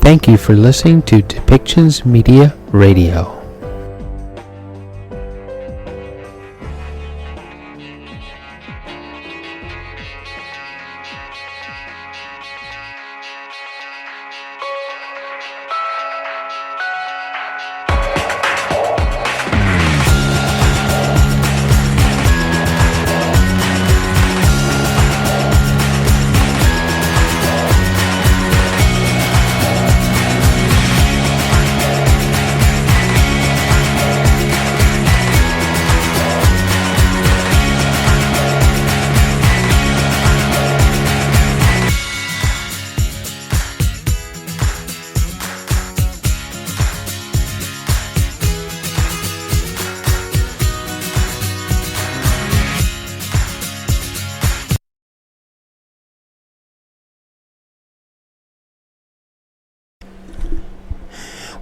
Thank you for listening to Depictions Media Radio.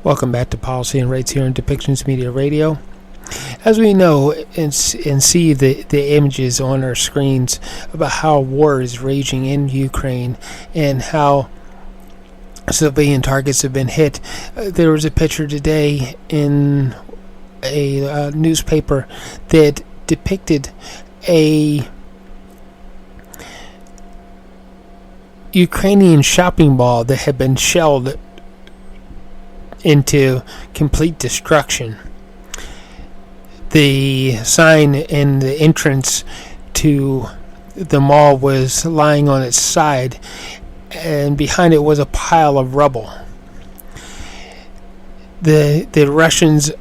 Welcome back to Policy and Rights here on Depictions Media Radio. As we know and see the images on our screens about how war is raging in Ukraine and how civilian targets have been hit, there was a picture today in a newspaper that depicted a Ukrainian shopping mall that had been shelled into complete destruction. The sign in the entrance to the mall was lying on its side, and behind it was a pile of rubble. The Russians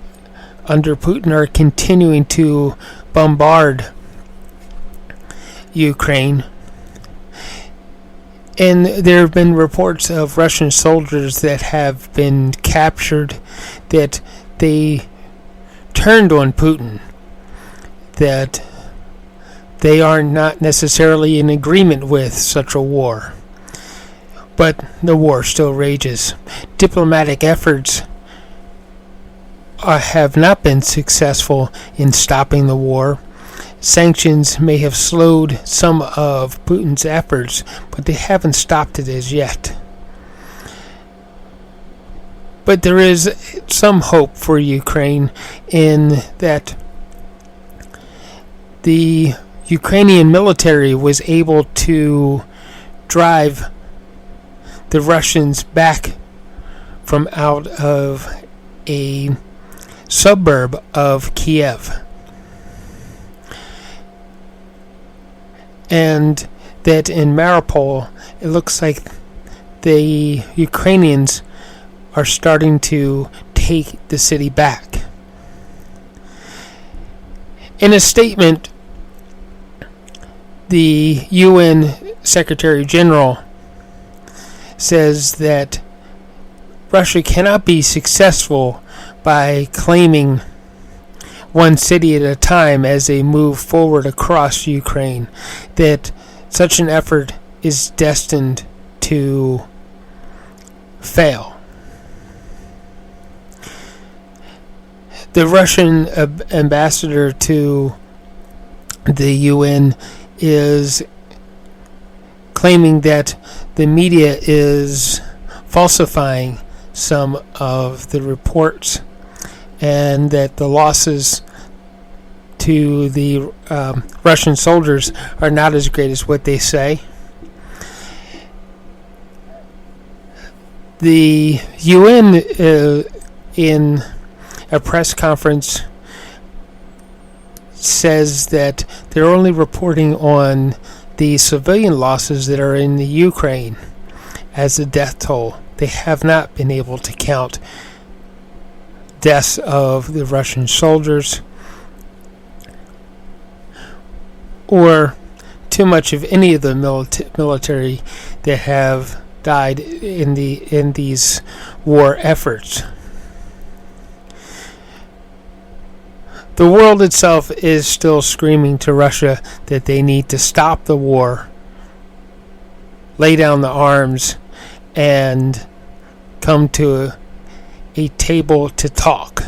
under Putin are continuing to bombard Ukraine. And there have been reports of Russian soldiers that have been captured, that they turned on Putin, that they are not necessarily in agreement with such a war. But the war still rages. Diplomatic efforts have not been successful in stopping the war. Sanctions may have slowed some of Putin's efforts, but they haven't stopped it as yet. But there is some hope for Ukraine in that the Ukrainian military was able to drive the Russians back from out of a suburb of Kiev. And that in Mariupol, it looks like the Ukrainians are starting to take the city back. In a statement, the UN Secretary General says that Russia cannot be successful by claiming one city at a time as they move forward across Ukraine, that such an effort is destined to fail. The Russian ambassador to the UN is claiming that the media is falsifying some of the reports, and that the losses to the Russian soldiers are not as great as what they say. The UN, in a press conference, says that they're only reporting on the civilian losses that are in the Ukraine as a death toll. They have not been able to count deaths of the Russian soldiers or too much of any of the military that have died in these war efforts. The world itself is still screaming to Russia that they need to stop the war, lay down the arms, and come to a table to talk.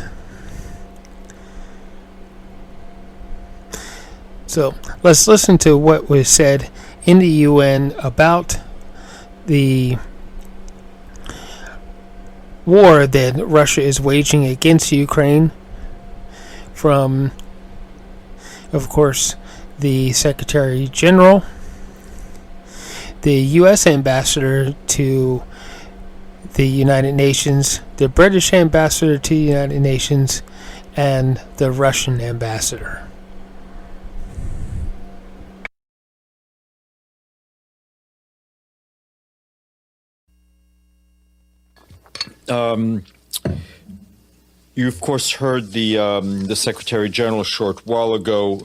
So let's listen to what was said in the UN about the war that Russia is waging against Ukraine, from, of course, the Secretary General, the U.S. Ambassador to the United Nations, the British Ambassador to the United Nations, and the Russian Ambassador. You, of course, heard the Secretary General a short while ago,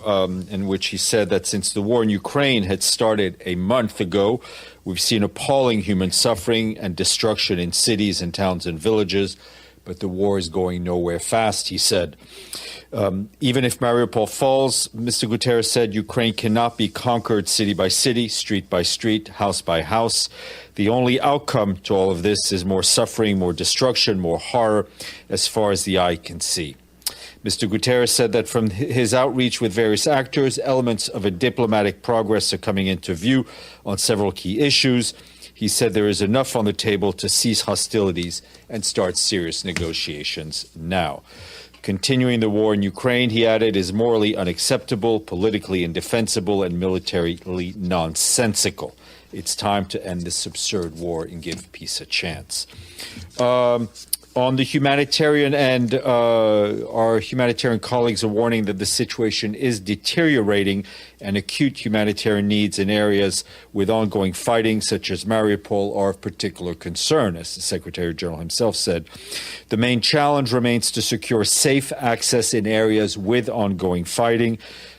in which he said that since the war in Ukraine had started a month ago, we've seen appalling human suffering and destruction in cities and towns and villages, but the war is going nowhere fast, he said. Even if Mariupol falls, Mr. Guterres said, Ukraine cannot be conquered city by city, street by street, house by house. The only outcome to all of this is more suffering, more destruction, more horror, as far as the eye can see. Mr. Guterres said that from his outreach with various actors, elements of a diplomatic progress are coming into view on several key issues. He said there is enough on the table to cease hostilities and start serious negotiations now. Continuing the war in Ukraine, he added, is morally unacceptable, politically indefensible, and militarily nonsensical. It's time to end this absurd war and give peace a chance. On the humanitarian end, our humanitarian colleagues are warning that the situation is deteriorating and acute humanitarian needs in areas with ongoing fighting, such as Mariupol, are of particular concern, as the Secretary General himself said. The main challenge remains to secure safe access in areas with ongoing fighting.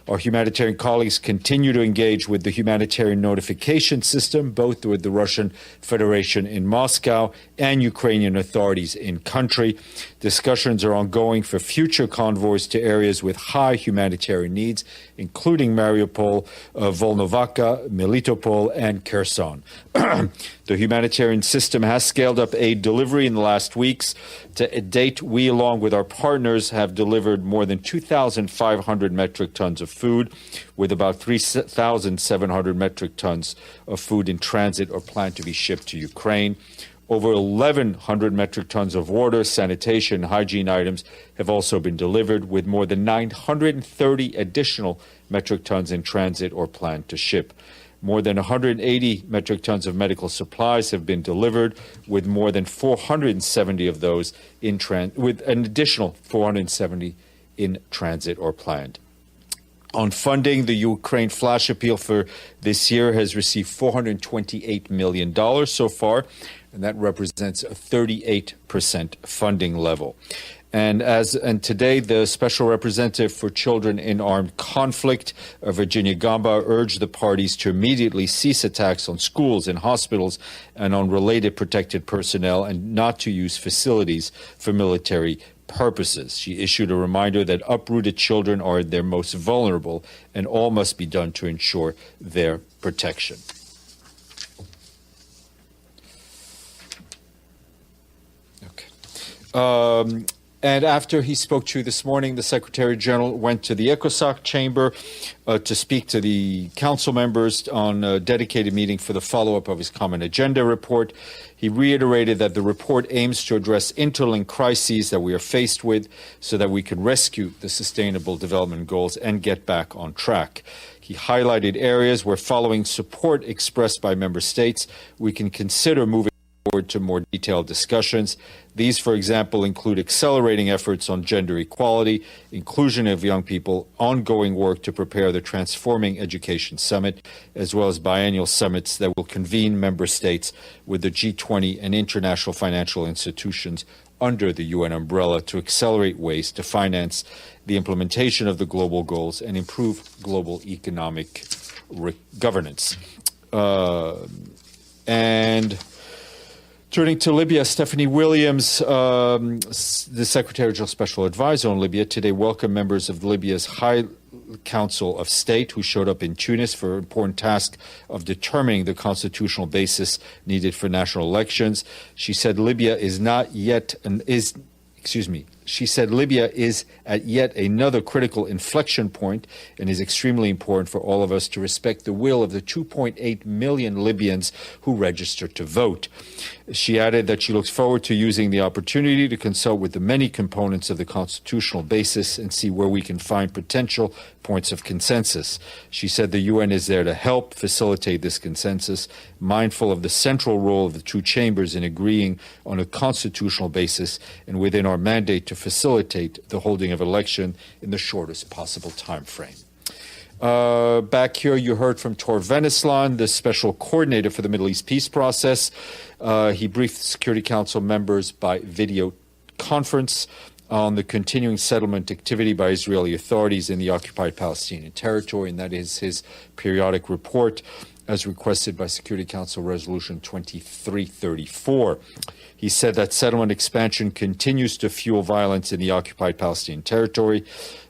Our humanitarian colleagues continue to engage with the humanitarian notification system, both with the Russian Federation in Moscow and Ukrainian authorities in country. Discussions are ongoing for future convoys to areas with high humanitarian needs, including Mariupol, Volnovakha, Melitopol, and Kherson. The humanitarian system has scaled up aid delivery in the last weeks. To date, we, along with our partners, have delivered more than 2,500 metric tons of food, with about 3,700 metric tons of food in transit or planned to be shipped to Ukraine. Over 1,100 metric tons of water, sanitation, and hygiene items have also been delivered, with more than 930 additional metric tons in transit or planned to ship. More than 180 metric tons of medical supplies have been delivered, with more than 470 of those with an additional 470 in transit or planned. On funding, the Ukraine Flash Appeal for this year has received $428 million so far, and that represents a 38% funding level. And today, the Special Representative for Children in Armed Conflict, Virginia Gamba, urged the parties to immediately cease attacks on schools and hospitals and on related protected personnel, and not to use facilities for military purposes. She issued a reminder that uprooted children are their most vulnerable, and all must be done to ensure their protection. Okay. And after he spoke to you this morning, the Secretary General went to the ECOSOC chamber to speak to the council members on a dedicated meeting for the follow-up of his Common Agenda report. He reiterated that the report aims to address interlinked crises that we are faced with so that we can rescue the Sustainable Development Goals and get back on track. He highlighted areas where, following support expressed by member states, we can consider moving forward to more detailed discussions. These, for example, include accelerating efforts on gender equality, inclusion of young people, ongoing work to prepare the Transforming Education Summit, as well as biennial summits that will convene member states with the G20 and international financial institutions under the UN umbrella to accelerate ways to finance the implementation of the global goals and improve global economic governance. And turning to Libya, Stephanie Williams, the Secretary General Special Advisor on Libya, today welcomed members of Libya's High Council of State who showed up in Tunis for an important task of determining the constitutional basis needed for national elections. She said Libya is not yet she said Libya is at yet another critical inflection point and is extremely important for all of us to respect the will of the 2.8 million Libyans who registered to vote. She added that she looks forward to using the opportunity to consult with the many components of the constitutional basis and see where we can find potential points of consensus. She said the UN is there to help facilitate this consensus, mindful of the central role of the two chambers in agreeing on a constitutional basis and within our mandate to facilitate the holding of election in the shortest possible time frame. Back here, you heard from Tor Venislan, the special coordinator for the Middle East peace process. He briefed Security Council members by video conference on the continuing settlement activity by Israeli authorities in the occupied Palestinian territory, and that is his periodic report as requested by Security Council Resolution 2334. He said that settlement expansion continues to fuel violence in the occupied Palestinian territory,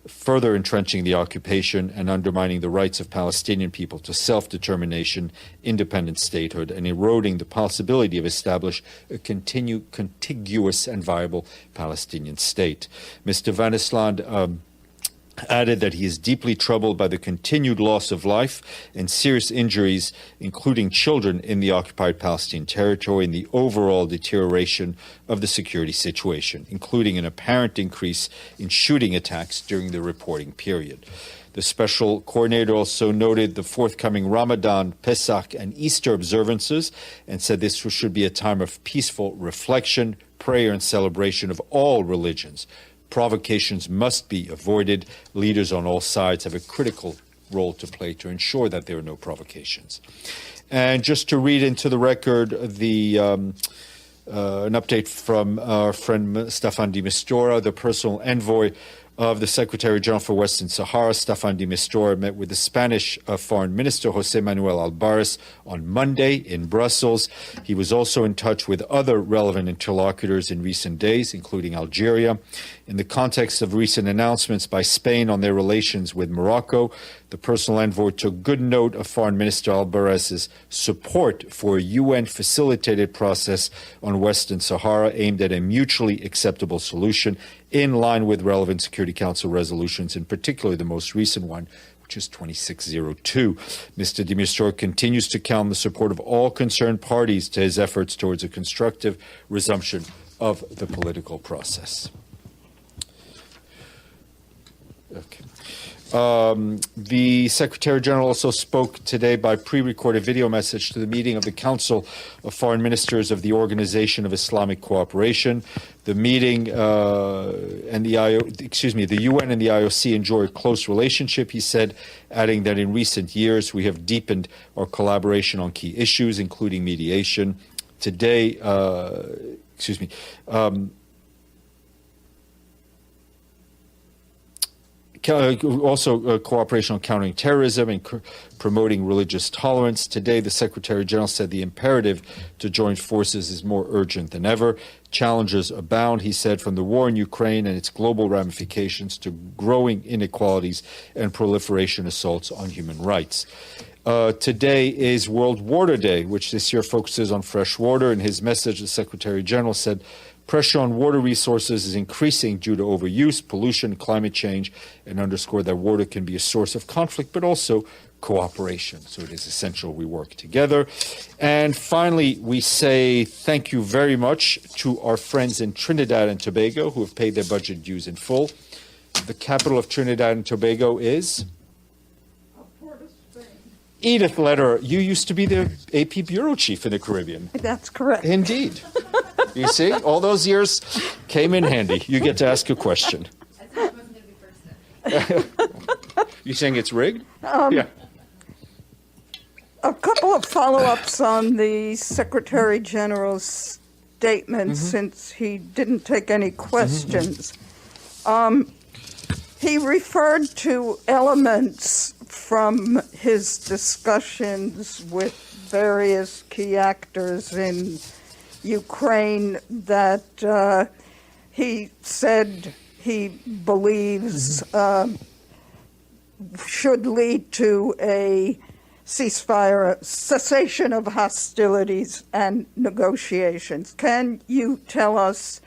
further entrenching the occupation and undermining the rights of Palestinian people to self-determination, independent statehood, and eroding the possibility of establishing a contiguous and viable Palestinian state. Mr. Van Island added that he is deeply troubled by the continued loss of life and serious injuries, including children, in the occupied Palestinian territory and the overall deterioration of the security situation, including an apparent increase in shooting attacks during the reporting period. The special coordinator also noted the forthcoming Ramadan, Pesach, and Easter observances and said this should be a time of peaceful reflection, prayer, and celebration of all religions. Provocations must be avoided. Leaders on all sides have a critical role to play to ensure that there are no provocations. And just to read into the record an update from our friend Staffan de Mistura, the personal envoy of the Secretary General for Western Sahara. Staffan de Mistura met with the Spanish Foreign Minister José Manuel Albares on Monday in Brussels. He was also in touch with other relevant interlocutors in recent days, including Algeria. In the context of recent announcements by Spain on their relations with Morocco, the personal envoy took good note of Foreign Minister Albares' support for a UN-facilitated process on Western Sahara aimed at a mutually acceptable solution in line with relevant Security Council resolutions, in particular the most recent one, which is 2602. Mr. de Mistura continues to count on the support of all concerned parties to his efforts towards a constructive resumption of the political process. Okay. The Secretary General also spoke today by pre-recorded video message to the meeting of the Council of Foreign Ministers of the Organization of Islamic Cooperation. The meeting the UN and the IOC enjoy a close relationship, he said, adding that in recent years we have deepened our collaboration on key issues, including mediation. Today, also cooperation on countering terrorism and promoting religious tolerance. Today, the Secretary General said the imperative to join forces is more urgent than ever. Challenges abound, he said, from the war in Ukraine and its global ramifications to growing inequalities and proliferation assaults on human rights. Today is World Water Day, which this year focuses on fresh water. In his message, the Secretary General said pressure on water resources is increasing due to overuse, pollution, climate change, and underscored that water can be a source of conflict, but also cooperation. So it is essential we work together. And finally, we say thank you very much to our friends in Trinidad and Tobago who have paid their budget dues in full. The capital of Trinidad and Tobago is? Edith Lederer, you used to be the AP bureau chief in the Caribbean. That's correct. Indeed. You see, all those years came in handy. You get to ask a question. I thought it wasn't going to be first. You saying it's rigged? Yeah. A couple of follow-ups on the Secretary General's statement, since he didn't take any questions. He referred to elements from his discussions with various key actors in Ukraine that he said he believes should lead to a ceasefire, cessation of hostilities and negotiations. Can you tell us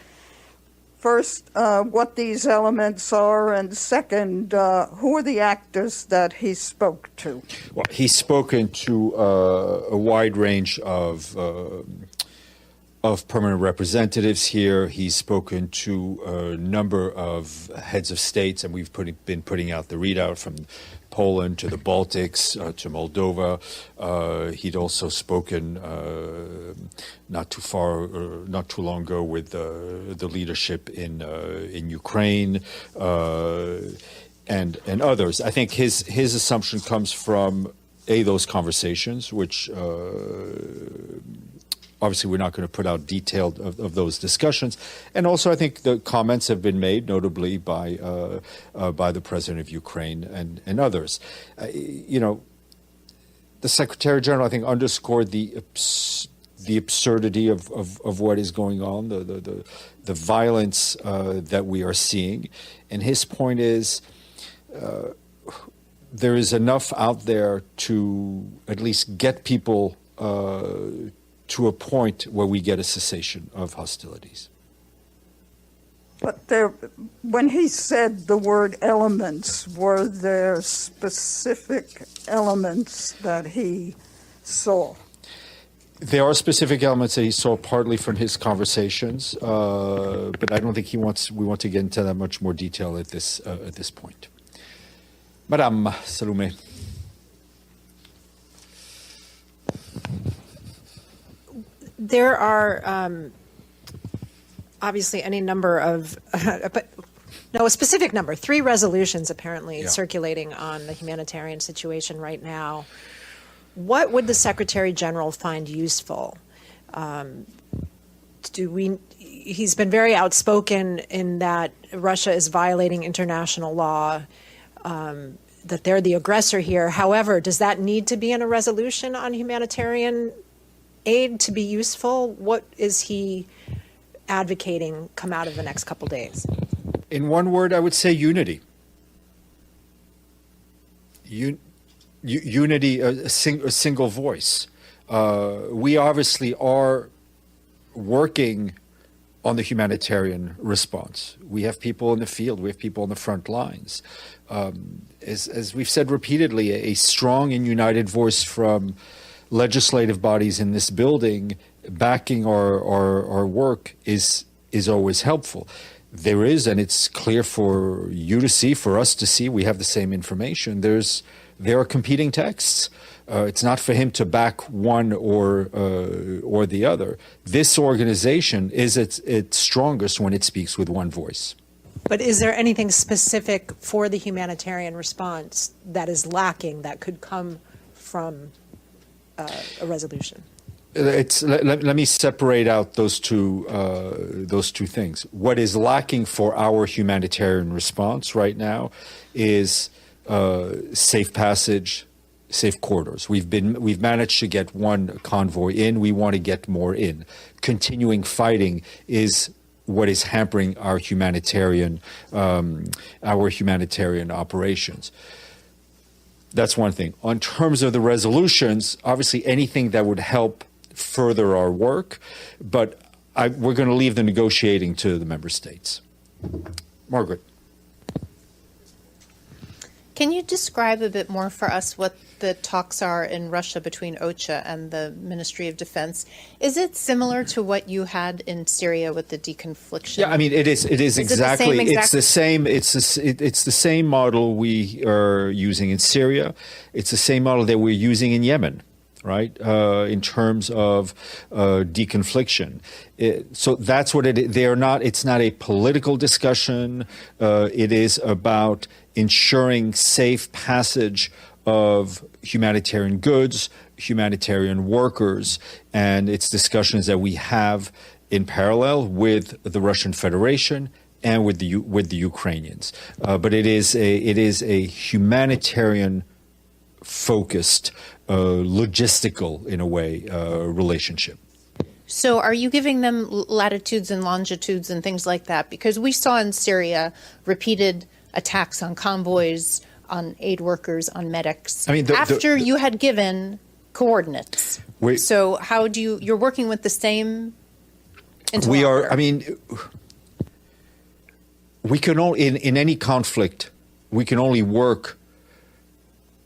First, what these elements are, and second, who are the actors that he spoke to? Well, he's spoken to a wide range of permanent representatives here. He's spoken to a number of heads of states, and we've been putting out the readout from Poland to the Baltics to Moldova. He'd also spoken not too long ago with the leadership in Ukraine and others. I think his assumption comes from those conversations, which obviously we're not going to put out detailed of those discussions, and also I think the comments have been made, notably by the president of Ukraine and others. The Secretary General, I think, underscored the absurdity of what is going on, the violence that we are seeing, and his point is there is enough out there to at least get people to a point where we get a cessation of hostilities. But when he said the word elements, were there specific elements that he saw? There are specific elements that he saw partly from his conversations, but I don't think we want to get into that much more detail at this point. Madame Salome. There are obviously any number of, a specific number, 3 resolutions apparently circulating on the humanitarian situation right now. What would the Secretary General find useful? He's been very outspoken in that Russia is violating international law, that they're the aggressor here. However, does that need to be in a resolution on humanitarian aid to be useful? What is he advocating come out of the next couple days? In one word, I would say unity. Unity, a single voice. We obviously are working on the humanitarian response. We have people in the field. We have people on the front lines. As we've said repeatedly, a strong and united voice from legislative bodies in this building backing our work is always helpful. There is, and it's clear for you to see, for us to see, we have the same information. There are competing texts. It's not for him to back one or the other. This organization is its strongest when it speaks with one voice. But is there anything specific for the humanitarian response that is lacking that could come from a resolution? Let me separate out those two things. What is lacking for our humanitarian response right now is safe passage, safe corridors. We've managed to get one convoy in. We want to get more in. Continuing fighting is what is hampering our humanitarian operations. That's one thing. On terms of the resolutions, obviously anything that would help further our work, but we're going to leave the negotiating to the member states. Margaret. Can you describe a bit more for us what the talks are in Russia between OCHA and the Ministry of Defense? Is it similar to what you had in Syria with the deconfliction? Yeah, I mean, it is exactly. It's the same. It's the same model we are using in Syria. It's the same model that we're using in Yemen, right? In terms of deconfliction. So that's what it is. It's not a political discussion. It is about ensuring safe passage of humanitarian goods, humanitarian workers, and it's discussions that we have in parallel with the Russian Federation and with the Ukrainians. But it is a humanitarian focused, logistical, in a way, relationship. So are you giving them latitudes and longitudes and things like that? Because we saw in Syria repeated attacks on convoys, on aid workers, on medics, I mean, after you had given coordinates. So how do you're working with the same interlocutor? We are, I mean, we can only, in any conflict, we can only work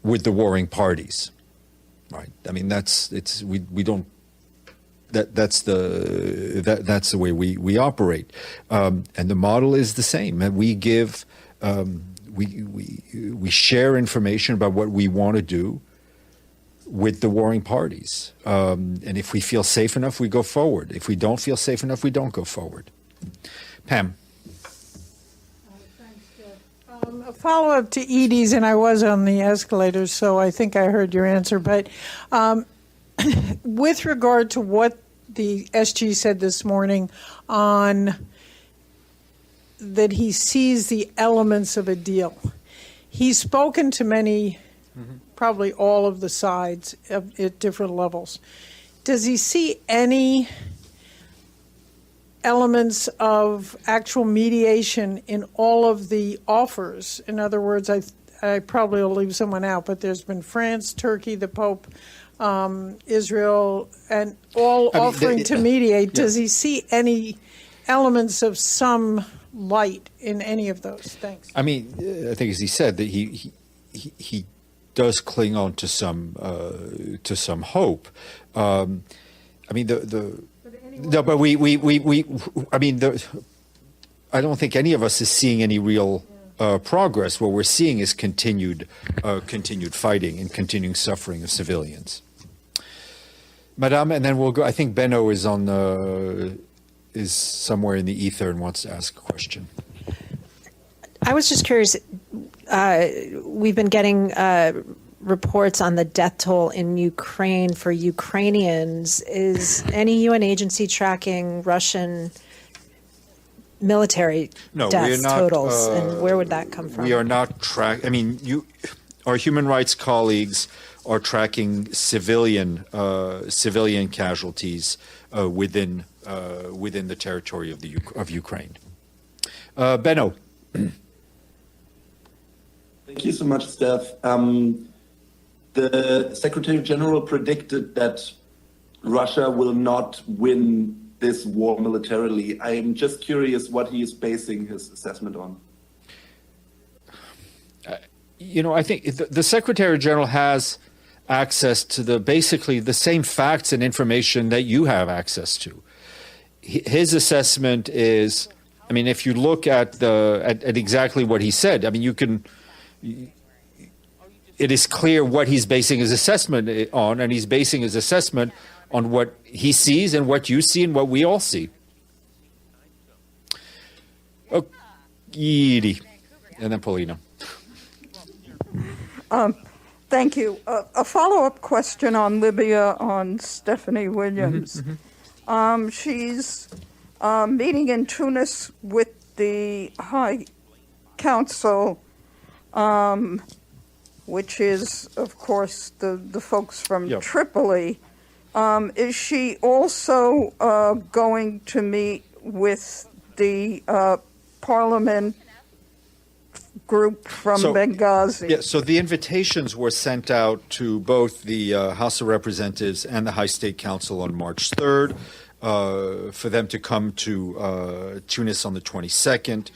with the warring parties, right? I mean, that's the way we operate, and the model is the same. And we give, we share information about what we want to do with the warring parties, and if we feel safe enough, we go forward. If we don't feel safe enough, we don't go forward. Pam. A follow-up to Edie's, and I was on the escalators, so I think I heard your answer. But with regard to what the SG said this morning on that he sees the elements of a deal, he's spoken to many, probably all of the sides at different levels. Does he see any elements of actual mediation in all of the offers? In other words, I probably will leave someone out, but there's been France, Turkey, the Pope, Israel, and all offering to mediate. Does he see any elements of some light in any of those? Thanks. I mean, I think as he said, that he does cling on to some hope. I mean, no, but I mean, I don't think any of us is seeing any real progress. What we're seeing is continued fighting and continuing suffering of civilians. Madame, and then we'll go. I think Benno is is somewhere in the ether and wants to ask a question. I was just curious. We've been getting reports on the death toll in Ukraine for Ukrainians. Is any UN agency tracking Russian military death totals, and where would that come from? We are not I mean, our human rights colleagues are tracking civilian casualties within the territory of Ukraine. Benno. Thank you so much, Steph. The Secretary General predicted that Russia will not win this war militarily. I am just curious what he is basing his assessment on. I think the Secretary General has access to basically the same facts and information that you have access to. His assessment is, I mean, if you look at exactly what he said, I mean, it is clear what he's basing his assessment on, and he's basing his assessment on what he sees and what you see and what we all see. Edie, and then Paulina. Thank you. A follow-up question on Libya on Stephanie Williams. She's meeting in Tunis with the High Council, which is, of course, the folks from Tripoli. Is she also going to meet with the parliament group from Benghazi? Yeah, so the invitations were sent out to both the House of Representatives and the High State Council on March 3rd for them to come to Tunis on the 22nd.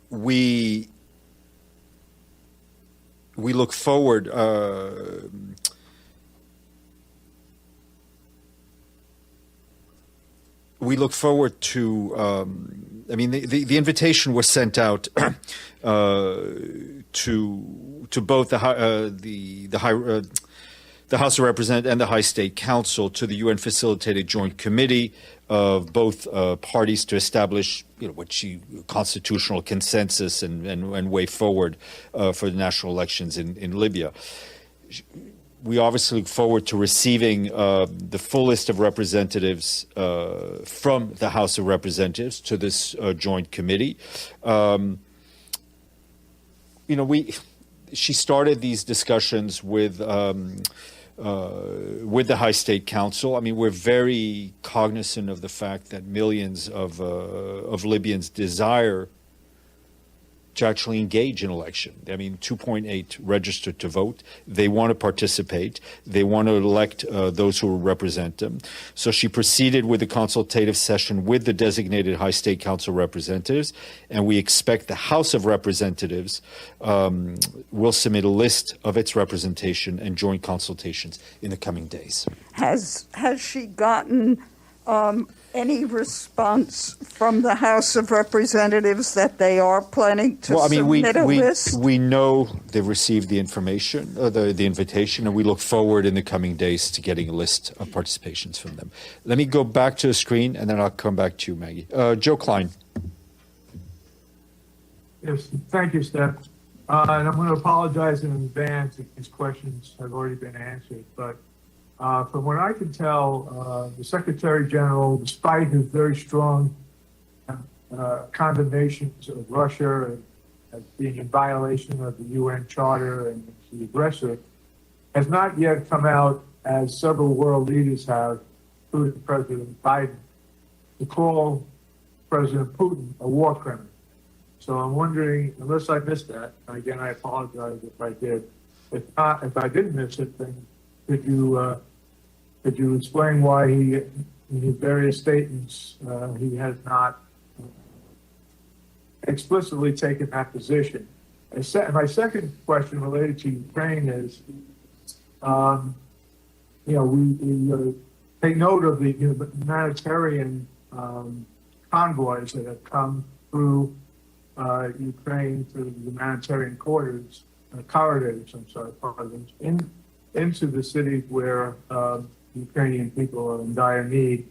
We look forward to I mean, the invitation was sent out to both the House of Representatives and the High State Council, to the UN facilitated joint committee of both parties to establish, constitutional consensus and way forward for the national elections in Libya. We obviously look forward to receiving the full list of representatives from the House of Representatives to this joint committee. She started these discussions with the High State Council. I mean, we're very cognizant of the fact that millions of Libyans desire to actually engage in election. I mean, 2.8 registered to vote. They want to participate. They want to elect those who will represent them. So she proceeded with the consultative session with the designated High State Council representatives, and we expect the House of Representatives will submit a list of its representation and joint consultations in the coming days. Has she gotten any response from the House of Representatives that they are planning to submit a list? We know they've received the information, the invitation, and we look forward in the coming days to getting a list of participations from them. Let me go back to the screen, and then I'll come back to you, Maggie. Joe Klein. Yes, thank you, Steph. And I'm going to apologize in advance if these questions have already been answered, but from what I can tell, the Secretary General, despite his very strong condemnations of Russia as being in violation of the UN Charter and the aggressor, has not yet come out, as several world leaders have, including President Biden, to call President Putin a war criminal. So I'm wondering, unless I missed that, and again, I apologize if I did. If not, if I didn't miss it, then could you explain why he, in his various statements, he has not explicitly taken that position? My second question related to Ukraine is, we take note of the humanitarian convoys that have come through Ukraine through the humanitarian corridors, into the cities where Ukrainian people are in dire need.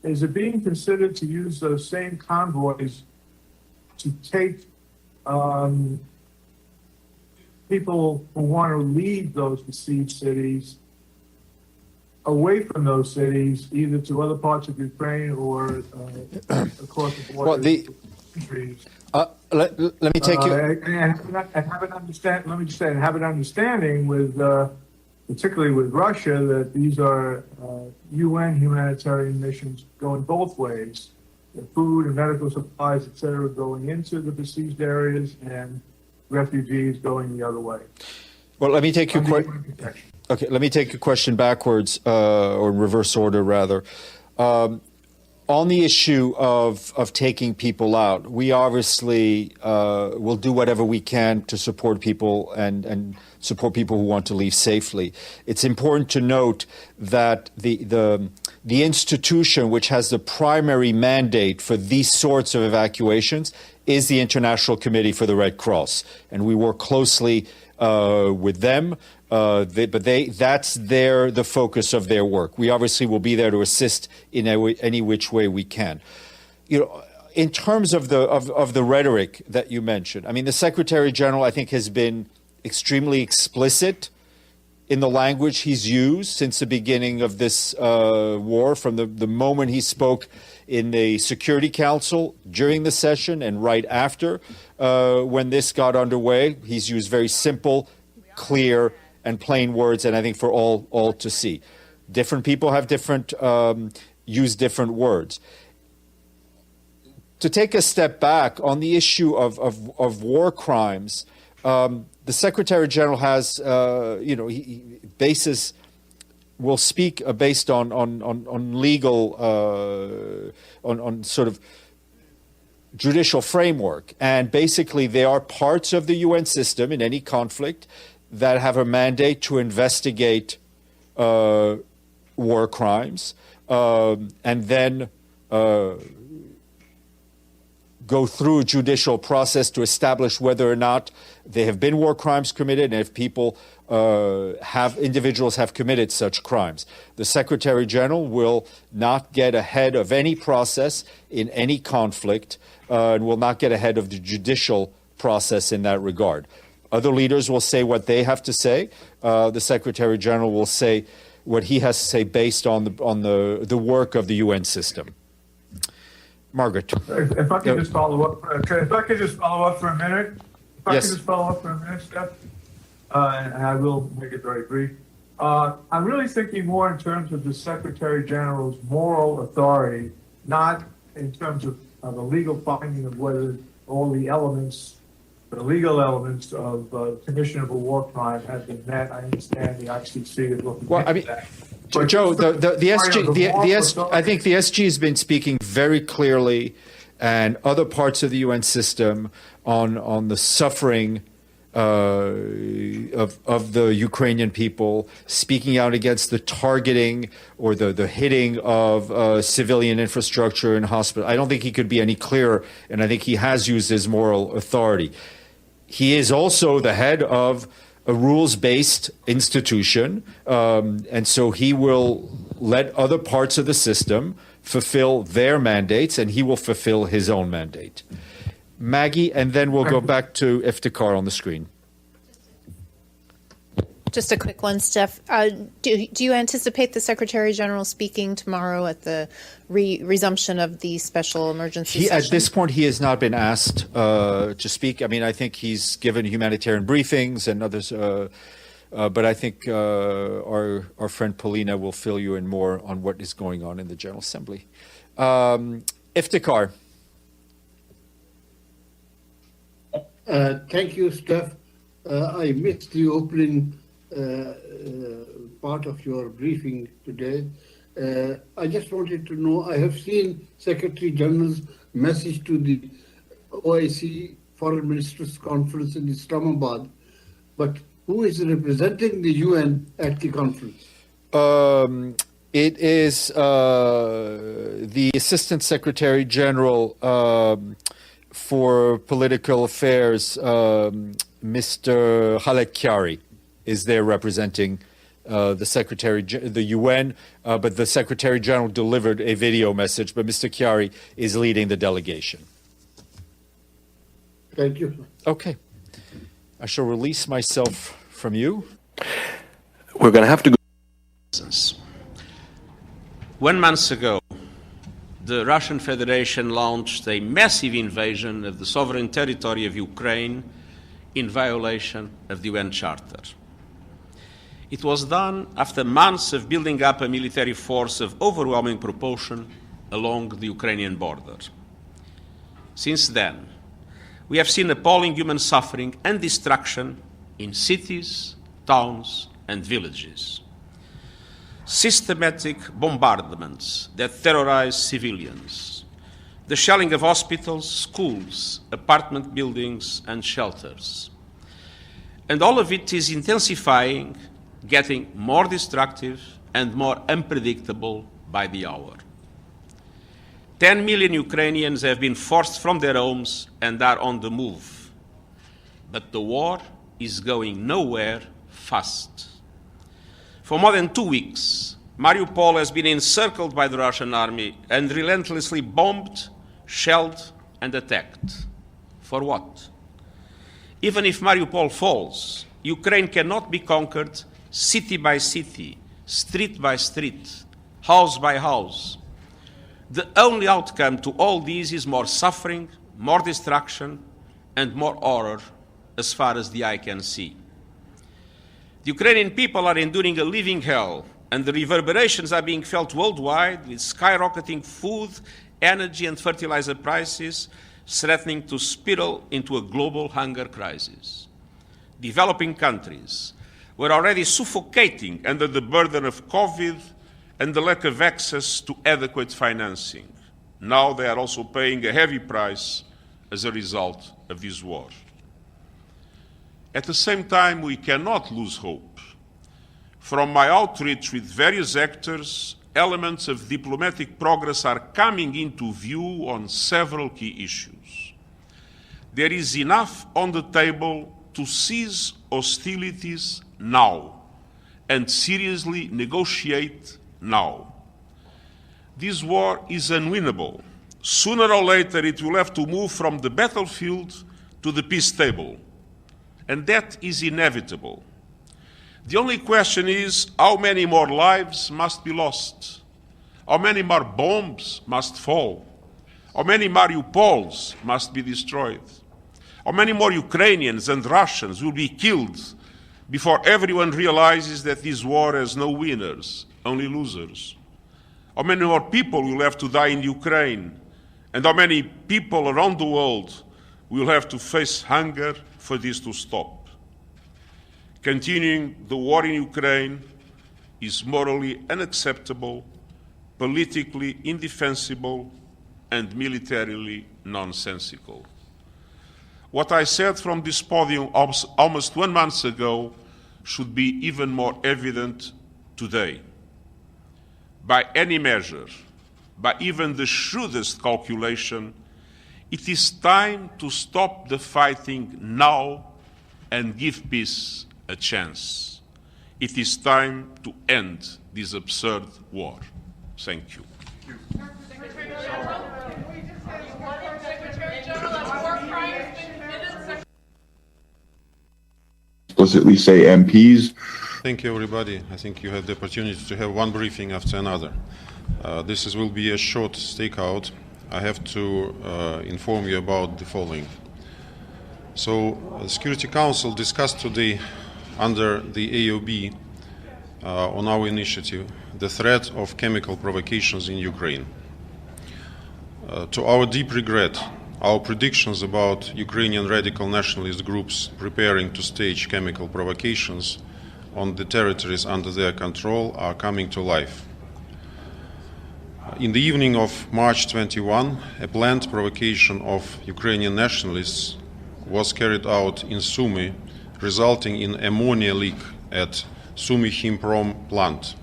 Is it being considered to use those same convoys to take people who want to leave those besieged cities away from those cities, either to other parts of Ukraine or across the border? Let me take you. And have an understand. Let me just say, and have an understanding with, particularly with Russia, that these are UN humanitarian missions going both ways. The food and medical supplies, et cetera, going into the besieged areas, and refugees going the other way. Well, let me take your question. Okay, let me take your question backwards, or in reverse order, rather. On the issue of taking people out, we obviously will do whatever we can to support people and support people who want to leave safely. It's important to note that the institution which has the primary mandate for these sorts of evacuations is the International Committee for the Red Cross, and we work closely with them. That's the focus of their work. We obviously will be there to assist in any which way we can. In terms of the rhetoric that you mentioned, I mean, the Secretary General, I think, has been extremely explicit in the language he's used since the beginning of this war, from the moment he spoke in the Security Council during the session and right after when this got underway. He's used very simple, clear, and plain words, and I think for all to see. Different people have use different words. To take a step back on the issue of war crimes, the Secretary General has, will speak based on legal, on sort of judicial framework, and basically they are parts of the UN system in any conflict that have a mandate to investigate war crimes and then go through a judicial process to establish whether or not they have been war crimes committed and if people individuals have committed such crimes. The Secretary General will not get ahead of any process in any conflict and will not get ahead of the judicial process in that regard. Other leaders will say what they have to say. The Secretary General will say what he has to say based on the work of the UN system. Margaret. If I could just follow up. If I could just follow up for a minute. Steph. And I will make it very brief. I'm really thinking more in terms of the Secretary General's moral authority, not in terms of a legal finding of whether all the elements, the legal elements of commission of a war crime have been met. I understand the ICC is looking into that. Joe, I think the SG has been speaking very clearly, and other parts of the UN system on the suffering of the Ukrainian people, speaking out against the targeting or the hitting of civilian infrastructure and hospitals. I don't think he could be any clearer, and I think he has used his moral authority. He is also the head of a rules-based institution, and so he will let other parts of the system fulfill their mandates, and he will fulfill his own mandate. Maggie, and then we'll go back to Iftikhar on the screen. Just a quick one, Steph. Do you anticipate the Secretary General speaking tomorrow at the resumption of the special emergency session? At this point, he has not been asked to speak. I mean, I think he's given humanitarian briefings and others, but I think our friend Polina will fill you in more on what is going on in the General Assembly. Iftikhar. Thank you, Steph. I missed the opening part of your briefing today. I just wanted to know, I have seen Secretary General's message to the OIC Foreign Ministers Conference in Islamabad, but who is representing the UN at the conference? It is the Assistant Secretary General for Political Affairs, Mr. Khaled Kyari, is there representing the UN, but the Secretary General delivered a video message, but Mr. Kyari is leading the delegation. Thank you. Okay. I shall release myself from you. We're going to have to go. 1 month ago, the Russian Federation launched a massive invasion of the sovereign territory of Ukraine in violation of the UN Charter. It was done after months of building up a military force of overwhelming proportion along the Ukrainian border. Since then, we have seen appalling human suffering and destruction in cities, towns, and villages. Systematic bombardments that terrorize civilians, the shelling of hospitals, schools, apartment buildings, and shelters. And all of it is intensifying, getting more destructive and more unpredictable by the hour. 10 million Ukrainians have been forced from their homes and are on the move. But the war is going nowhere fast. For more than 2 weeks, Mariupol has been encircled by the Russian army and relentlessly bombed, shelled, and attacked. For what? Even if Mariupol falls, Ukraine cannot be conquered city by city, street by street, house by house. The only outcome to all this is more suffering, more destruction, and more horror as far as the eye can see. The Ukrainian people are enduring a living hell, and the reverberations are being felt worldwide with skyrocketing food, energy, and fertilizer prices threatening to spiral into a global hunger crisis. Developing countries were already suffocating under the burden of COVID and the lack of access to adequate financing. Now they are also paying a heavy price as a result of this war. At the same time, we cannot lose hope. From my outreach with various actors, elements of diplomatic progress are coming into view on several key issues. There is enough on the table to cease hostilities now and seriously negotiate now. This war is unwinnable. Sooner or later, it will have to move from the battlefield to the peace table, and that is inevitable. The only question is how many more lives must be lost? How many more bombs must fall? How many Mariupols must be destroyed? How many more Ukrainians and Russians will be killed before everyone realizes that this war has no winners, only losers? How many more people will have to die in Ukraine? And how many people around the world we will have to face hunger for this to stop. Continuing the war in Ukraine is morally unacceptable, politically indefensible, and militarily nonsensical. What I said from this podium almost 1 month ago should be even more evident today. By any measure, by even the shrewdest calculation, it is time to stop the fighting now and give peace a chance. It is time to end this absurd war. Thank you. Explicitly say MPs. Thank you, everybody. I think you had the opportunity to have one briefing after another. This will be a short stakeout. I have to inform you about the following. So, the Security Council discussed today under the AOB on our initiative the threat of chemical provocations in Ukraine. To our deep regret, our predictions about Ukrainian radical nationalist groups preparing to stage chemical provocations on the territories under their control are coming to life. In the evening of March 21, a planned provocation of Ukrainian nationalists was carried out in Sumy, resulting in ammonia leak at Sumy Chimprom plant.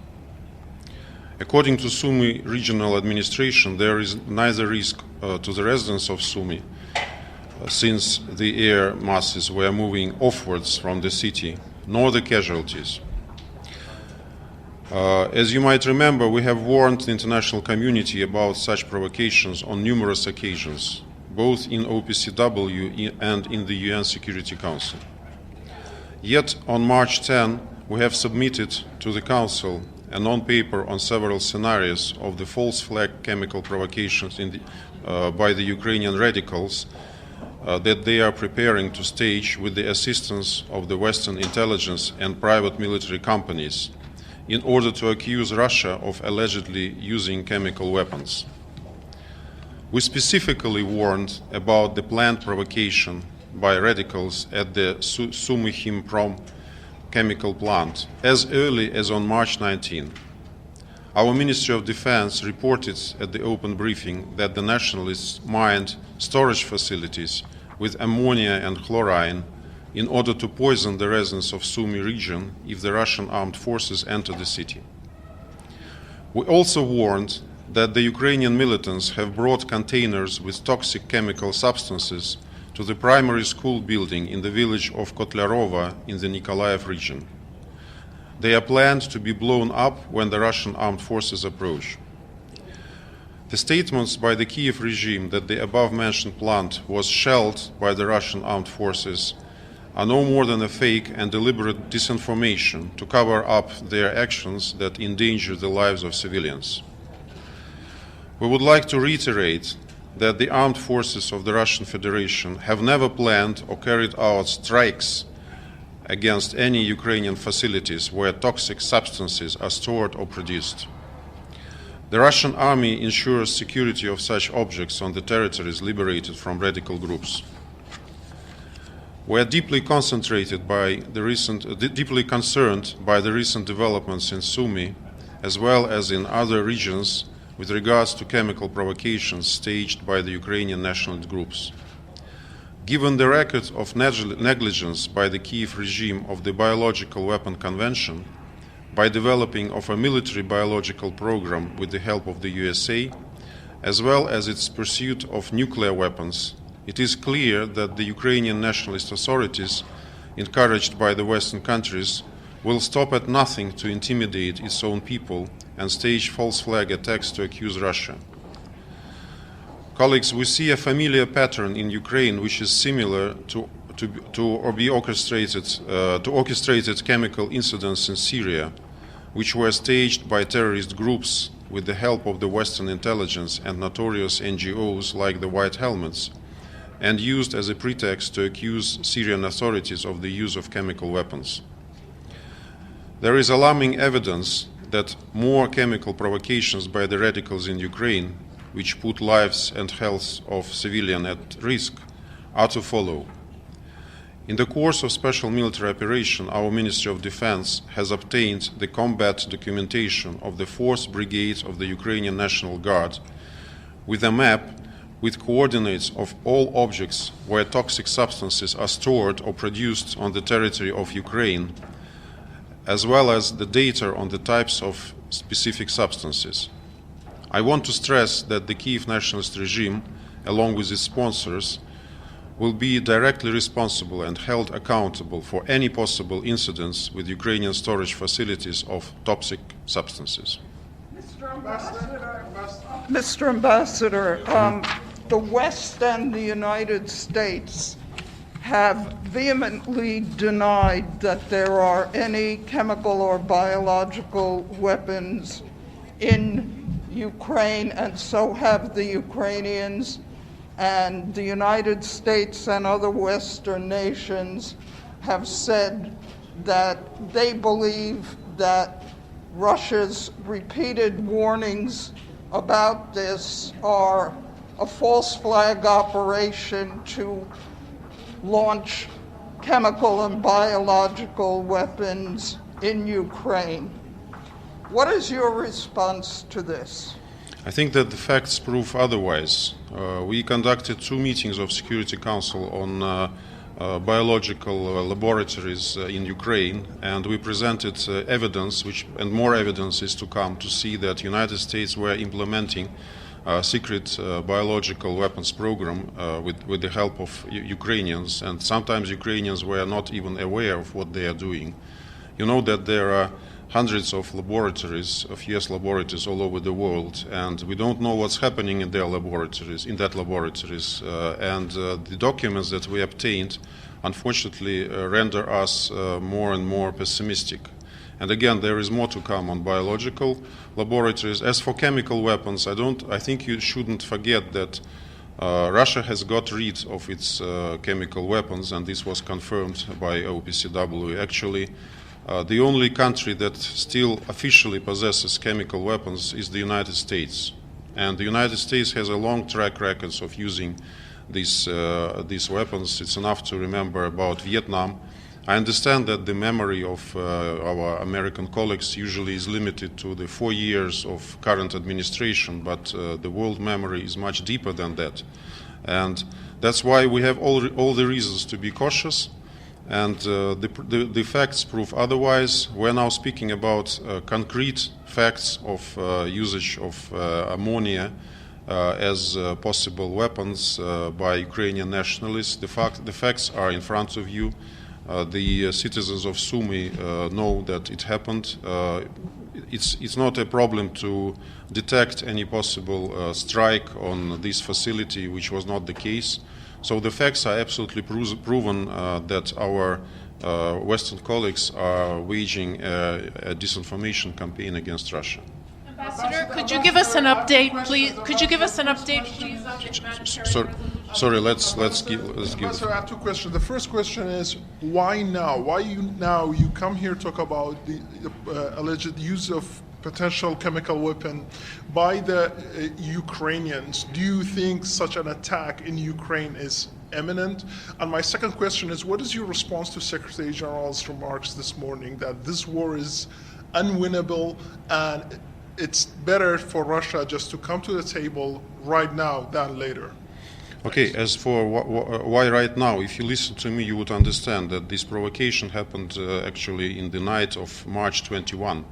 According to Sumy regional administration, there is neither risk to the residents of Sumy, since the air masses were moving offwards from the city, nor the casualties. As you might remember, we have warned the international community about such provocations on numerous occasions, both in OPCW and in the UN Security Council. Yet, on March 10, we have submitted to the Council a non-paper on several scenarios of the false flag chemical provocations by the Ukrainian radicals that they are preparing to stage with the assistance of the Western intelligence and private military companies in order to accuse Russia of allegedly using chemical weapons. We specifically warned about the planned provocation by radicals at the Sumy Chimprom chemical plant as early as on March 19. Our Ministry of Defense reported at the open briefing that the nationalists mined storage facilities with ammonia and chlorine in order to poison the residents of Sumy region if the Russian armed forces enter the city. We also warned that the Ukrainian militants have brought containers with toxic chemical substances to the primary school building in the village of Kotlярova in the Nikolaev region. They are planned to be blown up when the Russian armed forces approach. The statements by the Kiev regime that the above-mentioned plant was shelled by the Russian armed forces are no more than a fake and deliberate disinformation to cover up their actions that endanger the lives of civilians. We would like to reiterate that the armed forces of the Russian Federation have never planned or carried out strikes against any Ukrainian facilities where toxic substances are stored or produced. The Russian army ensures security of such objects on the territories liberated from radical groups. We are deeply concerned by the recent developments in Sumy, as well as in other regions, with regards to chemical provocations staged by the Ukrainian nationalist groups. Given the record of negligence by the Kiev regime of the Biological Weapon Convention, by developing of a military biological program with the help of the USA, as well as its pursuit of nuclear weapons, it is clear that the Ukrainian nationalist authorities, encouraged by the Western countries, will stop at nothing to intimidate its own people and stage false flag attacks to accuse Russia. Colleagues, we see a familiar pattern in Ukraine which is similar to orchestrated chemical incidents in Syria, which were staged by terrorist groups with the help of the Western intelligence and notorious NGOs like the White Helmets, and used as a pretext to accuse Syrian authorities of the use of chemical weapons. There is alarming evidence that more chemical provocations by the radicals in Ukraine, which put lives and health of civilians at risk, are to follow. In the course of special military operation, our Ministry of Defense has obtained the combat documentation of the 4th Brigade of the Ukrainian National Guard with a map with coordinates of all objects where toxic substances are stored or produced on the territory of Ukraine, as well as the data on the types of specific substances. I want to stress that the Kyiv nationalist regime, along with its sponsors, will be directly responsible and held accountable for any possible incidents with Ukrainian storage facilities of toxic substances. Mr. Ambassador, the West and the United States have vehemently denied that there are any chemical or biological weapons in Ukraine, and so have the Ukrainians. And the United States and other Western nations have said that they believe that Russia's repeated warnings about this are a false flag operation to launch chemical and biological weapons in Ukraine. What is your response to this? I think that the facts prove otherwise. We conducted 2 meetings of Security Council on biological laboratories in Ukraine, and we presented evidence, and more evidence is to come, to see that United States were implementing a secret biological weapons program with the help of Ukrainians, and sometimes Ukrainians were not even aware of what they are doing. You know that there are hundreds of laboratories, of US laboratories all over the world, and we don't know what's happening in their laboratories, and the documents that we obtained, unfortunately, render us more and more pessimistic. And again, there is more to come on biological laboratories. As for chemical weapons, I think you shouldn't forget that Russia has got rid of its chemical weapons, and this was confirmed by OPCW. Actually, the only country that still officially possesses chemical weapons is the United States. And the United States has a long track record of using these weapons. It's enough to remember about Vietnam. I understand that the memory of our American colleagues usually is limited to the 4 years of current administration, but the world memory is much deeper than that. And that's why we have all the reasons to be cautious. And the facts prove otherwise. We're now speaking about concrete facts of usage of ammonia as possible weapons by Ukrainian nationalists. The facts are in front of you. The citizens of Sumy know that it happened. It's not a problem to detect any possible strike on this facility, which was not the case. So the facts are absolutely proven that our Western colleagues are waging a disinformation campaign against Russia. Ambassador, could you give us an update, please? Could you give us an update, please, on the humanitarian? Sorry. Let's give. Ambassador, I have 2 questions. The first question is, why now? Why you come here to talk about the alleged use of potential chemical weapon by the Ukrainians? Do you think such an attack in Ukraine is imminent? And my second question is, what is your response to Secretary General's remarks this morning that this war is unwinnable and it's better for Russia just to come to the table right now than later? Okay, as for why right now, if you listen to me, you would understand that this provocation happened actually in the night of March 21.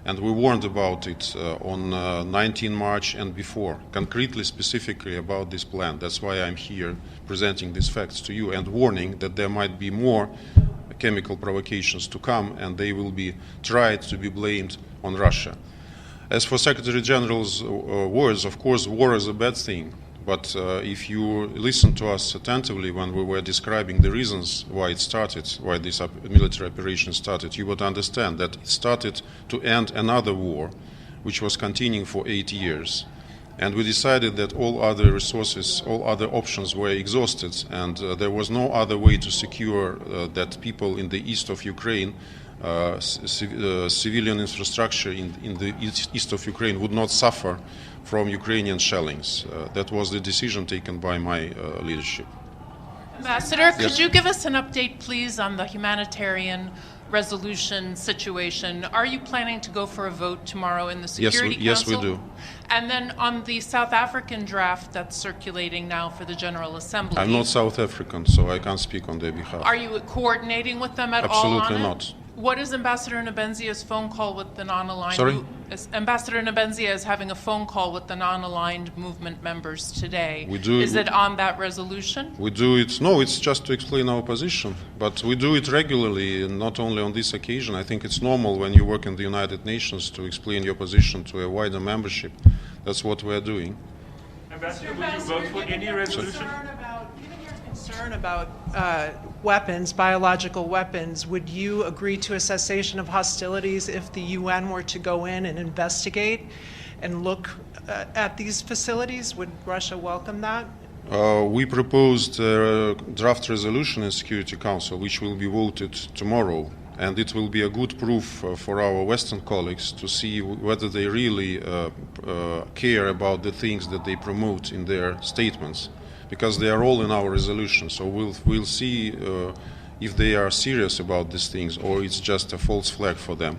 And we warned about it on 19 March and before, concretely, specifically about this plan. That's why I'm here presenting these facts to you and warning that there might be more chemical provocations to come, and they will be tried to be blamed on Russia. As for Secretary General's words, of course, war is a bad thing. But if you listen to us attentively when we were describing the reasons why it started, why this military operation started, you would understand that it started to end another war, which was continuing for 8 years. And we decided that all other resources, all other options were exhausted, and there was no other way to secure that people in the east of Ukraine, civilian infrastructure in the east of Ukraine would not suffer from Ukrainian shellings. That was the decision taken by my leadership. Ambassador, could you give us an update, please, on the humanitarian resolution situation? Are you planning to go for a vote tomorrow in the Security Council? Yes, we do. And then on the South African draft that's circulating now for the General Assembly. I'm not South African, so I can't speak on their behalf. Are you coordinating with them at all on it? Absolutely not. What is Ambassador Nabenzia's phone call with the non-aligned? Sorry? Ambassador Nabenzia is having a phone call with the non-aligned movement members today. We do. Is it on that resolution? We do it. No, it's just to explain our position. But we do it regularly, and not only on this occasion. I think it's normal when you work in the United Nations to explain your position to a wider membership. That's what we are doing. Ambassador, will you vote for any resolution? Concern about weapons, biological weapons, would you agree to a cessation of hostilities if the UN were to go in and investigate and look at these facilities? Would Russia welcome that? We proposed a draft resolution in Security Council, which will be voted tomorrow. And it will be a good proof for our Western colleagues to see whether they really care about the things that they promote in their statements, because they are all in our resolution. So we'll see if they are serious about these things or it's just a false flag for them.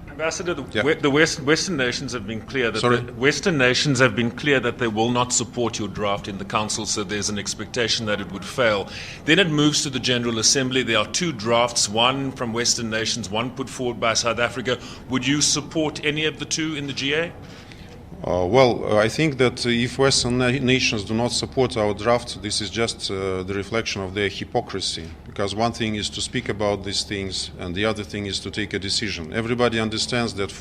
Ambassador, the Western nations have been clear that they will not support your draft in the Council, so there's an expectation that it would fail. Then it moves to the General Assembly. There are two drafts, one from Western nations, one put forward by South Africa. Would you support any of the two in the GA? I think that if Western nations do not support our draft, this is just the reflection of their hypocrisy. Because one thing is to speak about these things, and the other thing is to take a decision. Everybody understands that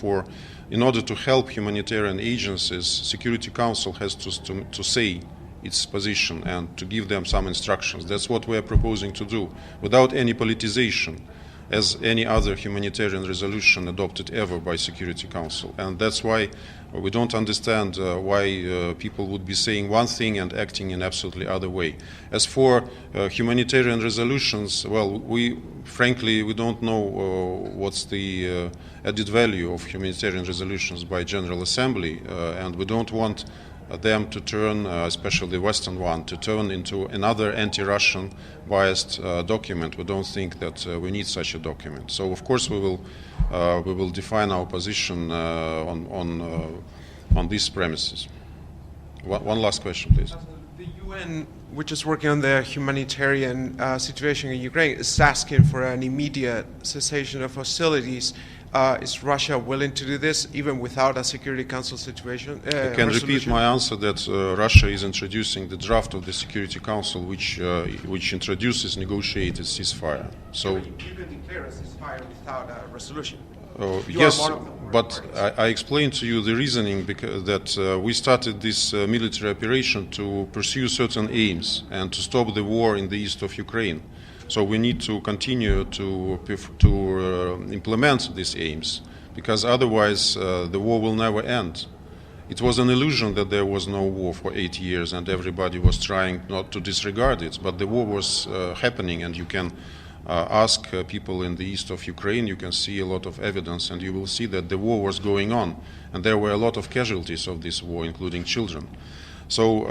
in order to help humanitarian agencies, Security Council has to say its position and to give them some instructions. That's what we are proposing to do, without any politicization, as any other humanitarian resolution adopted ever by Security Council. And that's why we don't understand why people would be saying one thing and acting in absolutely other way. As for humanitarian resolutions, frankly, we don't know what's the added value of humanitarian resolutions by General Assembly, and we don't want them to turn, especially the Western one, to turn into another anti-Russian biased document. We don't think that we need such a document. So, of course, we will define our position on these premises. One last question, please. The UN, which is working on the humanitarian situation in Ukraine, is asking for an immediate cessation of hostilities. Is Russia willing to do this even without a Security Council situation? I can repeat my answer that Russia is introducing the draft of the Security Council, which introduces negotiated ceasefire. So you can declare a ceasefire without a resolution. Yes, but I explained to you the reasoning that we started this military operation to pursue certain aims and to stop the war in the east of Ukraine. So we need to continue to implement these aims, because otherwise the war will never end. It was an illusion that there was no war for 8 years and everybody was trying not to disregard it, but the war was happening, and you can ask people in the east of Ukraine, you can see a lot of evidence, and you will see that the war was going on, and there were a lot of casualties of this war, including children. So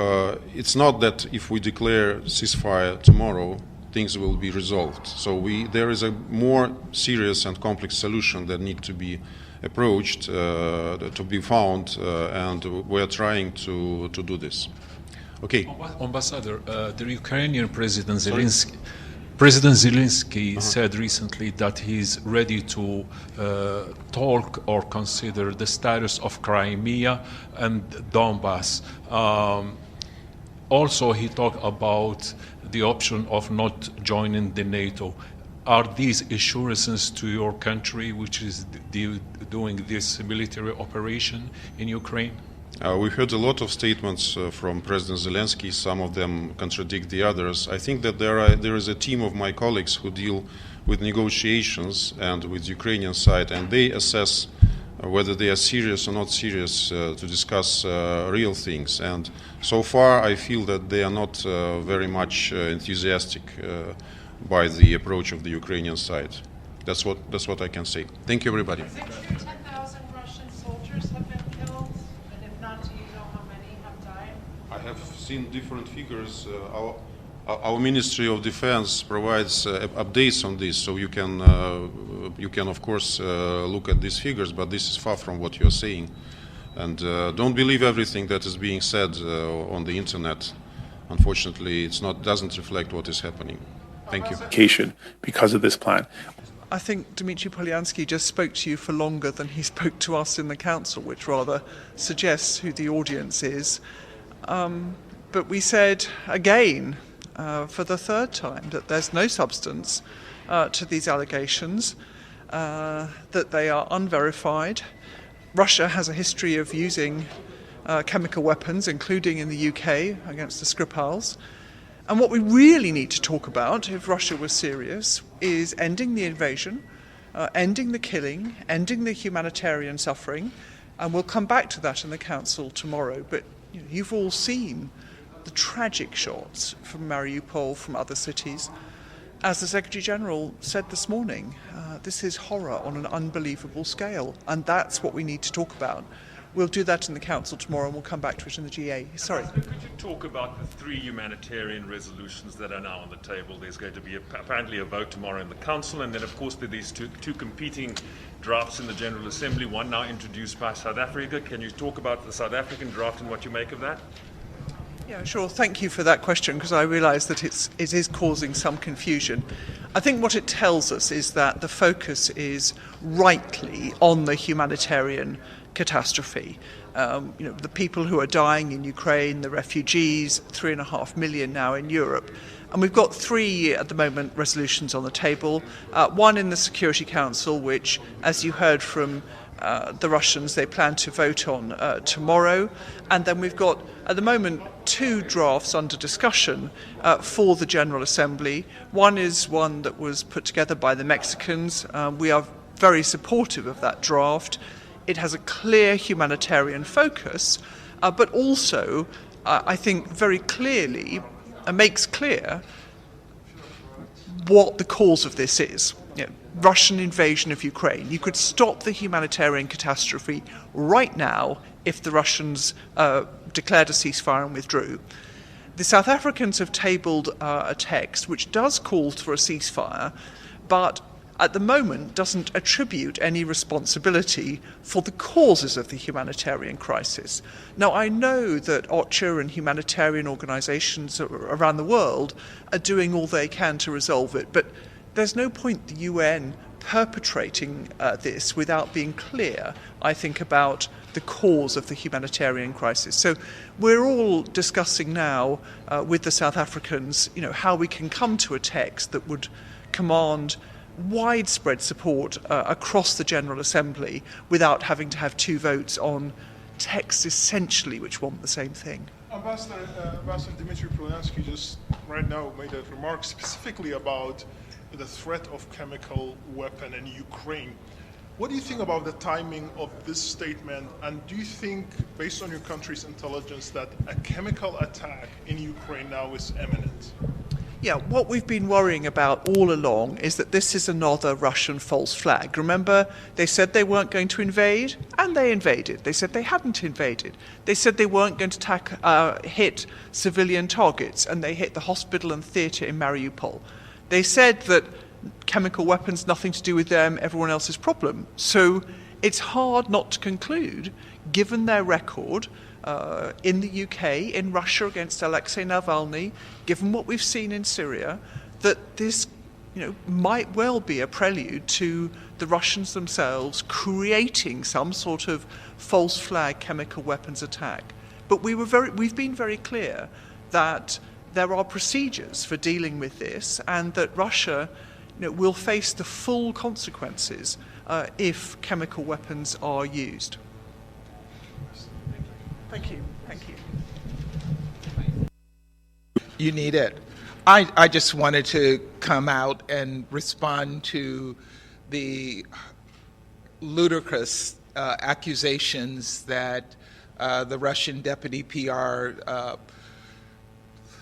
it's not that if we declare ceasefire tomorrow, things will be resolved. So there is a more serious and complex solution that need to be approached, to be found, and we are trying to do this. Okay. Ambassador, the Ukrainian President Zelensky said recently that he's ready to talk or consider the status of Crimea and Donbass. Also, he talked about the option of not joining the NATO. Are these assurances to your country, which is doing this military operation in Ukraine? We heard a lot of statements from President Zelensky. Some of them contradict the others. I think that there is a team of my colleagues who deal with negotiations and with Ukrainian side, and they assess whether they are serious or not serious to discuss real things. And so far, I feel that they are not very much enthusiastic by the approach of the Ukrainian side. That's what I can say. Thank you, everybody. 10,000 Russian soldiers have been killed, and if not, do you know how many have died? I have seen different figures. Our Ministry of Defense provides updates on this, so you can of course look at these figures, but this is far from what you're saying. And don't believe everything that is being said on the internet. Unfortunately, doesn't reflect what is happening. Thank you. Because of this plan. I think Dmitry Polyansky just spoke to you for longer than he spoke to us in the council, which rather suggests who the audience is. But we said again, for the third time, that there's no substance to these allegations, that they are unverified. Russia has a history of using chemical weapons, including in the UK against the Skripals. And what we really need to talk about, if Russia was serious, is ending the invasion, ending the killing, ending the humanitarian suffering, and we'll come back to that in the Council tomorrow. But you've all seen the tragic shots from Mariupol, from other cities. As the Secretary-General said this morning, this is horror on an unbelievable scale, and that's what we need to talk about. We'll do that in the Council tomorrow, and we'll come back to it in the GA. Sorry. Could you talk about the 3 humanitarian resolutions that are now on the table? There's going to be apparently a vote tomorrow in the Council, and then, of course, there are these two competing drafts in the General Assembly, one now introduced by South Africa. Can you talk about the South African draft and what you make of that? Yeah, sure. Thank you for that question, because I realise that it is causing some confusion. I think what it tells us is that the focus is rightly on the humanitarian catastrophe. The people who are dying in Ukraine, the refugees, 3.5 million now in Europe. And we've got 3 at the moment resolutions on the table. One in the Security Council, which, as you heard from the Russians, they plan to vote on tomorrow. And then we've got, at the moment, 2 drafts under discussion for the General Assembly. One is one that was put together by the Mexicans. We are very supportive of that draft. It has a clear humanitarian focus, but also, I think, very clearly makes clear what the cause of this is. Russian invasion of Ukraine. You could stop the humanitarian catastrophe right now if the Russians declared a ceasefire and withdrew. The South Africans have tabled a text which does call for a ceasefire, but at the moment doesn't attribute any responsibility for the causes of the humanitarian crisis. Now, I know that OCHA and humanitarian organisations around the world are doing all they can to resolve it, but there's no point the UN perpetrating this without being clear, I think, about the cause of the humanitarian crisis. So we're all discussing now with the South Africans, how we can come to a text that would command widespread support across the General Assembly without having to have 2 votes on texts essentially which want the same thing. Ambassador Dmitry Polyansky just right now made a remark specifically about the threat of chemical weapon in Ukraine. What do you think about the timing of this statement, and do you think, based on your country's intelligence, that a chemical attack in Ukraine now is imminent? Yeah, what we've been worrying about all along is that this is another Russian false flag. Remember, they said they weren't going to invade, and they invaded. They said they hadn't invaded. They said they weren't going to hit civilian targets, and they hit the hospital and theatre in Mariupol. They said that chemical weapons, nothing to do with them, everyone else's problem. So it's hard not to conclude, given their record, in the UK, in Russia against Alexei Navalny, given what we've seen in Syria, that this might well be a prelude to the Russians themselves creating some sort of false flag chemical weapons attack. But we've been very clear that there are procedures for dealing with this, and that Russia will face the full consequences if chemical weapons are used. Thank you. Thank you. You need it. I just wanted to come out and respond to the ludicrous accusations that the Russian deputy PR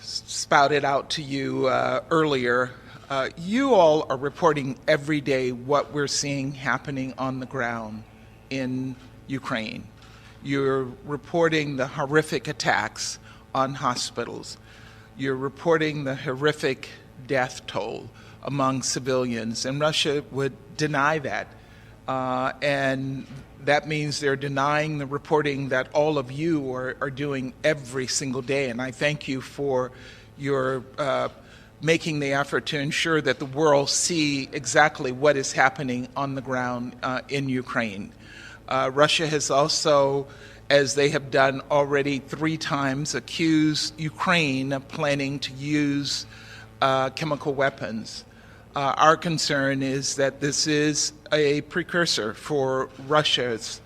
spouted out to you earlier. You all are reporting every day what we're seeing happening on the ground in Ukraine. You're reporting the horrific attacks on hospitals. you're reporting the horrific death toll among civilians, and Russia would deny that. And that means they're denying the reporting that all of you are doing every single day. And I thank you for your making the effort to ensure that the world see exactly what is happening on the ground in Ukraine. Russia has also, as they have done already 3 times, accused Ukraine of planning to use chemical weapons. Our concern is that this is a precursor for Russia's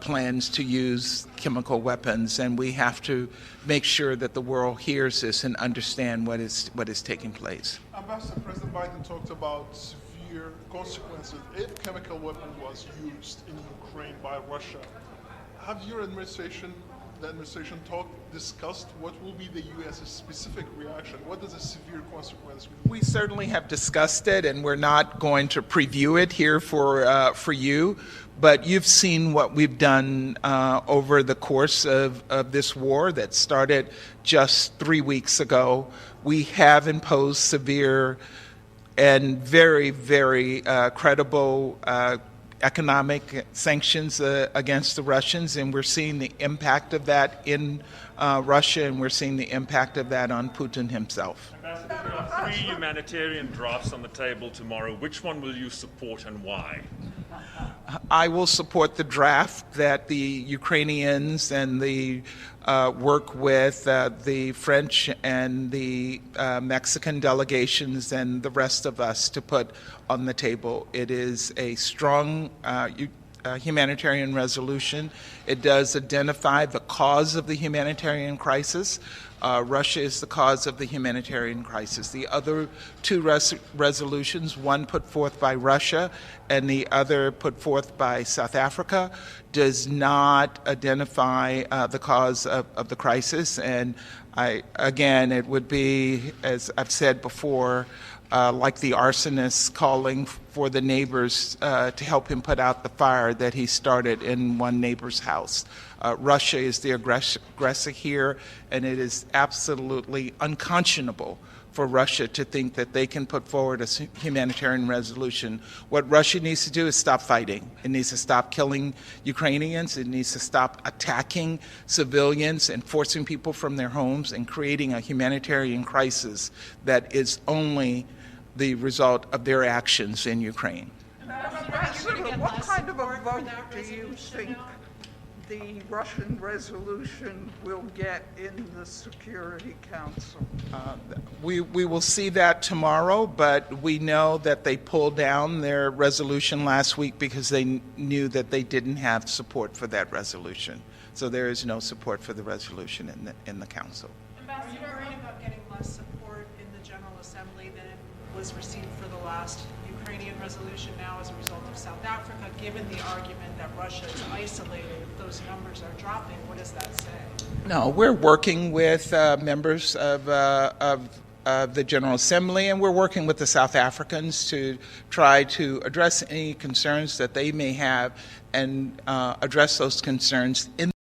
plans to use chemical weapons, and we have to make sure that the world hears this and understand what is taking place. Ambassador, President Biden talked about severe consequences if chemical weapon was used in Ukraine by Russia. Have your administration discussed what will be the U.S.'s specific reaction? What is a severe consequence? We certainly have discussed it, and we're not going to preview it here for you. But you've seen what we've done over the course of this war that started just 3 weeks ago. We have imposed severe and very, very credible economic sanctions against the Russians, and we're seeing the impact of that in Russia, and we're seeing the impact of that on Putin himself. Ambassador, there are 3 humanitarian drafts on the table tomorrow. Which one will you support and why? I will support the draft that the Ukrainians and the work with the French and the Mexican delegations and the rest of us to put on the table. It is a strong humanitarian resolution. It does identify the cause of the humanitarian crisis. Russia is the cause of the humanitarian crisis. The other 2 resolutions, one put forth by Russia and the other put forth by South Africa, does not identify the cause of the crisis. And again, it would be, as I've said before, like the arsonist calling for the neighbors to help him put out the fire that he started in one neighbor's house. Russia is the aggressor here, and it is absolutely unconscionable for Russia to think that they can put forward a humanitarian resolution. What Russia needs to do is stop fighting. It needs to stop killing Ukrainians. It needs to stop attacking civilians and forcing people from their homes and creating a humanitarian crisis that is only the result of their actions in Ukraine. What kind of a vote do you think the Russian resolution will get in the Security Council? We will see that tomorrow, but we know that they pulled down their resolution last week because they knew that they didn't have support for that resolution. So there is no support for the resolution in the Council. Ambassador, are you worried about getting less support in the General Assembly than it was received for the last Ukrainian resolution now as a result of South Africa, given the argument that Russia is isolated? If those numbers are dropping, what does that say? No, we're working with members of the General Assembly, and we're working with the South Africans to try to address any concerns that they may have and address those concerns in